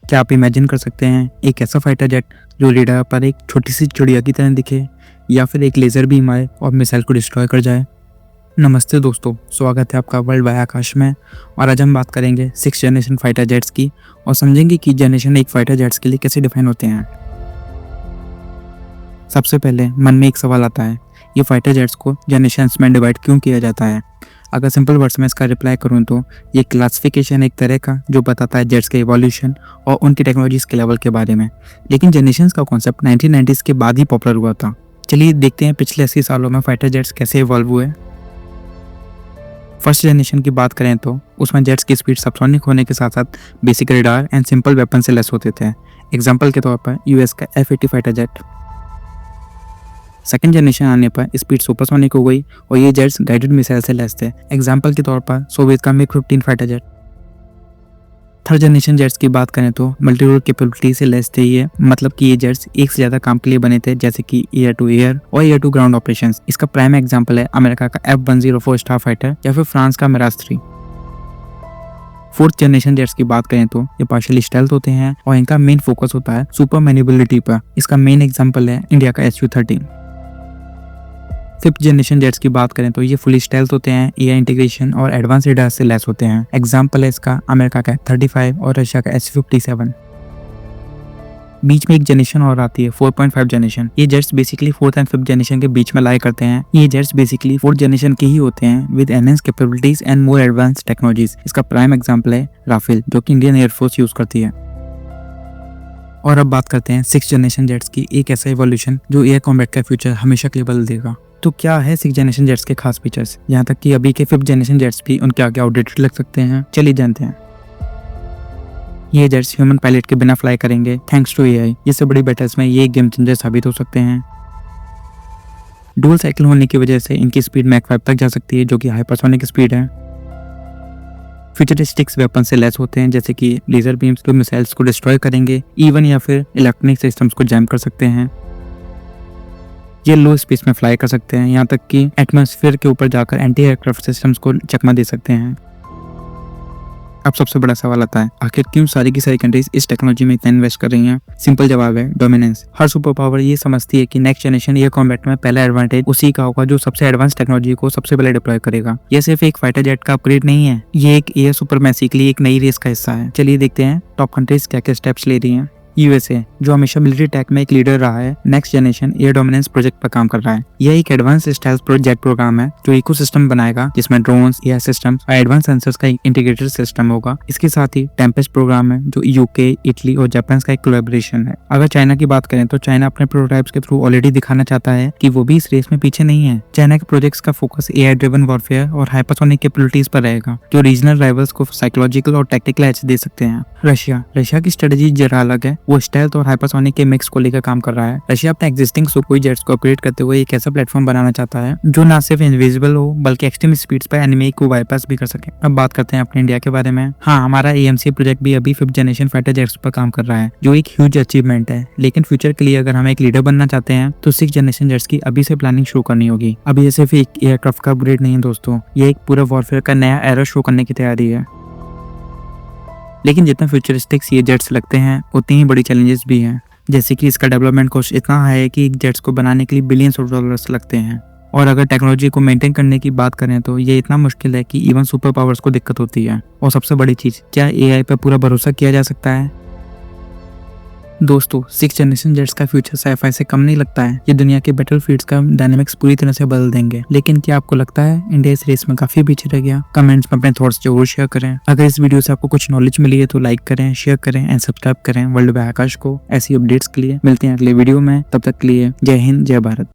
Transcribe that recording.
क्या आप इमेजिन कर सकते हैं एक ऐसा फाइटर जेट जो रेडार पर एक छोटी सी चिड़िया की तरह दिखे, या फिर एक लेजर बीम आए और मिसाइल को डिस्ट्रॉय कर जाए। नमस्ते दोस्तों, स्वागत है आपका वर्ल्ड वाई आकाश में। और आज हम बात करेंगे 6th जनरेशन फाइटर जेट्स की और समझेंगे कि जनरेशन एक फाइटर जेट्स के लिए कैसे डिफाइन होते हैं। सबसे पहले मन में एक सवाल आता है, ये फाइटर जेट्स को जनरेशंस में डिवाइड क्यों किया जाता है। अगर सिंपल वर्ड्स में इसका रिप्लाई करूं तो ये क्लासिफिकेशन एक तरह का जो बताता है जेट्स के इवोल्यूशन और उनकी टेक्नोलॉजीज के लेवल के बारे में। लेकिन जनरेशंस का कॉन्सेप्ट 1990s के बाद ही पॉपुलर हुआ था। चलिए देखते हैं पिछले 80 सालों में फाइटर जेट्स कैसे इवॉल्व हुए। फर्स्ट जनरेशन की बात करें तो उसमें जेट्स की स्पीड सबसोनिक होने के साथ साथ basic radar and simple weapon से लेस होते थे। एग्जाम्पल के तौर पर यूएस का F-80 fighter jet. Second generation आने पर स्पीड सुपरसोनिक हो गई और ये जेट्स गाइडेड मिसाइल से लेस थे। एग्जाम्पल के तौर पर सोवियत का MiG-15 fighter jet. Third generation jets की बात करें तो मल्टी रोल कैपेबिलिटी से लेस थे ये, मतलब कि ये जेट्स एक से ज़्यादा काम के लिए बने थे, जैसे कि एयर टू एयर और एयर टू ग्राउंड ऑपरेशंस। इसका प्राइम एग्जाम्पल है अमेरिका का F-104 स्टार फाइटर या फिर फ्रांस का मिराज 3। फोर्थ जनरेशन जेट्स की बात करें तो ये पार्शियली स्टेल्थ होते हैं और इनका मेन फोकस होता है सुपर मैन्यूवरेबिलिटी पर। इसका मेन एग्जाम्पल है इंडिया का Su-30। फिफ्थ जनरेशन जेट्स की बात करें तो ये फुली स्टेल्थ होते हैं, एआई इंटीग्रेशन और एडवांस रेडार से लेस होते हैं। एग्जाम्पल है इसका अमेरिका का F-35 और रशिया का Su-57। बीच में एक जनरेशन और आती है 4.5 जनरेशन। ये jets basically fourth and fifth generation के बीच में लाई करते हैं। ये जेट्स बेसिकली फोर्थ जनरेशन के ही होते हैं with enhanced capabilities and more advance technologies. इसका प्राइम एग्जाम्पल है राफेल, जो कि इंडियन एयरफोर्स यूज करती है। और अब बात करते हैं 6th जनरेशन जेट्स की, एक ऐसा इवोल्यूशन जो एयर कॉम्बैट का फ्यूचर हमेशा के लिए बदल देगा। तो क्या है 6th जनरेशन जेट्स के खास फीचर्स, यहाँ तक कि अभी के 5th जनरेशन जेट्स भी उनके आगे आउटडेटेड लग सकते हैं। चलिए जानते हैं। ये जेट्स ह्यूमन पायलट के बिना फ्लाई करेंगे थैंक्स टू एआई। इससे बड़ी बैटल्स में ये गेम चेंजर साबित हो सकते हैं। डुअल साइकिल होने की वजह से इनकी स्पीड मैक 5 तक जा सकती है, जो कि हाइपरसोनिक स्पीड है। फ्यूचरिस्टिक्स वेपन से लेस होते हैं, जैसे कि लेजर बीम्स जो मिसाइल्स को डिस्ट्रॉय करेंगे, इवन या फिर इलेक्ट्रॉनिक सिस्टम्स को जैम कर सकते हैं। ये लो स्पेस में फ्लाई कर सकते हैं, यहाँ तक कि एटमॉस्फेयर के ऊपर जाकर एंटी एयरक्राफ्ट सिस्टम्स को चकमा दे सकते हैं। अब सबसे बड़ा सवाल आता है, आखिर क्यों सारी की सारी कंट्रीज इस टेक्नोलॉजी में इतना इन्वेस्ट कर रही हैं। सिंपल जवाब है डोमिनेंस। हर सुपर पावर ये समझती है कि नेक्स्ट जनरेशन एयर कॉम्बैट में पहला एडवांटेज उसी का होगा जो सबसे एडवांस टेक्नोलॉजी को सबसे पहले डिप्लॉय करेगा। ये सिर्फ एक फाइटर जेट का अपग्रेड नहीं है, ये एक एयर सुपरमैसी के लिए एक नई रेस का हिस्सा है। चलिए देखते हैं टॉप कंट्रीज क्या क्या स्टेप्स ले रही हैं। यूएसए, जो हमेशा मिलिट्री टेक में एक लीडर रहा है, next generation air dominance project पर काम कर रहा है। यह एक एडवांस स्टेल्थ जेट प्रोग्राम है जो इकोसिस्टम बनाएगा, जिसमें ड्रोन्स, एयर सिस्टम्स और एडवांस सेंसर्स का इंटीग्रेटेड सिस्टम होगा। इसके साथ ही टेम्पेस्ट प्रोग्राम है जो यूके, इटली और जापान का एक कोलैबोरेशन है। अगर चाइना की बात करें तो चाइना अपने प्रोटोटाइप्स के थ्रू ऑलरेडी दिखाना चाहता है कि वो भी इस रेस में पीछे नहीं है। चाइना के प्रोजेक्ट्स का फोकस एआई ड्रिवन वॉरफेयर और हाइपरसोनिक कैपेबिलिटीज पर रहेगा, जो रीजनल राइवल्स को साइकोलॉजिकल और टेक्टिकल एज दे सकते हैं। रशिया की स्ट्रेटजी जरा अलग है, वो स्टेल्थ और हाइपरसोनिक के मिक्स को लेकर काम कर रहा है। रशिया अपने एग्जिस्टिंग सुखोई जेट्स को अपग्रेड करते हुए एक ऐसा प्लेटफॉर्म बनाना चाहता है जो ना सिर्फ इनविजिबल हो बल्कि एक्सट्रीम स्पीड्स पर एनिमी को बाईपास भी कर सके। अब बात करते हैं अपने इंडिया के बारे में। हाँ, हमारा AMC प्रोजेक्ट भी अभी 5th जनरेशन फाइटर जेट्स पर काम कर रहा है, जो एक ह्यूज अचीवमेंट है। लेकिन फ्यूचर के लिए अगर हम एक लीडर बनना चाहते हैं तो 6th जनरेशन जेट्स की अभी से प्लानिंग शुरू करनी होगी। अब ये सिर्फ एक एयरक्राफ्ट का अपग्रेड नहीं है दोस्तों, ये एक पूरा वॉरफेयर का नया एरा शो करने की तैयारी है। लेकिन जितना फ्यूचरिस्टिक्स ये जेट्स लगते हैं उतनी ही बड़ी चैलेंजेस भी हैं, जैसे कि इसका डेवलपमेंट कॉस्ट इतना हाई है कि जेट्स को बनाने के लिए बिलियंस ऑफ डॉलर्स लगते हैं। और अगर टेक्नोलॉजी को मेंटेन करने की बात करें तो ये इतना मुश्किल है कि इवन सुपर पावर्स को दिक्कत होती है। और सबसे बड़ी चीज, क्या एआई पर पूरा भरोसा किया जा सकता है। दोस्तों, 6th जनरेशन जेट्स का फ्यूचर साइफाई से कम नहीं लगता है। ये दुनिया के बैटलफील्ड्स का डायनामिक्स पूरी तरह से बदल देंगे। लेकिन क्या आपको लगता है इंडिया इस रेस में काफी पीछे रह गया? कमेंट्स में अपने थॉट्स जरूर शेयर करें। अगर इस वीडियो से आपको कुछ नॉलेज मिली है तो लाइक करें, शेयर करें एंड सब्सक्राइब करें वर्ल्ड वाई आकाश को। ऐसी अपडेट्स के लिए मिलते हैं अगले वीडियो में, तब तक के लिए जय हिंद, जय भारत।